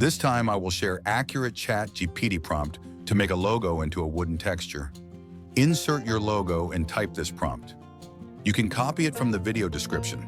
This time I will share accurate ChatGPT prompt to make a logo into a wooden texture. Insert your logo and type this prompt. You can copy it from the video description.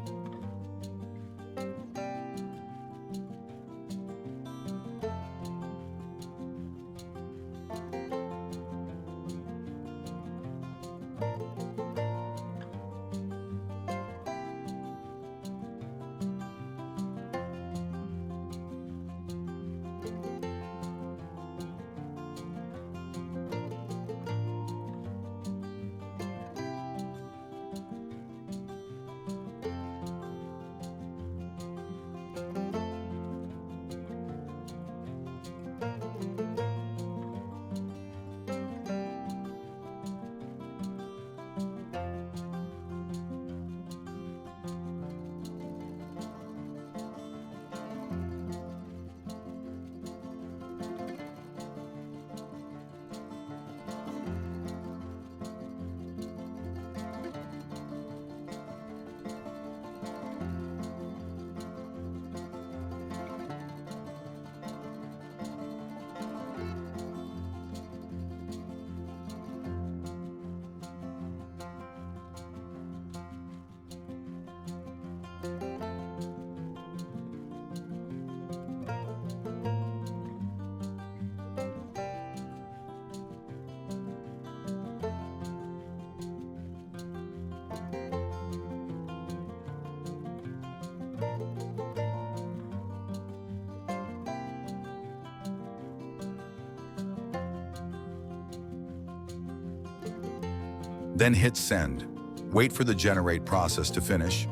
Then hit send. Wait for the generate process to finish.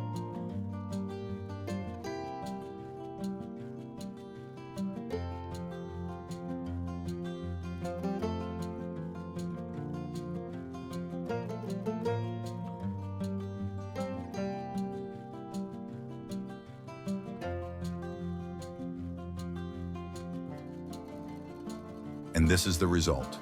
And this is the result.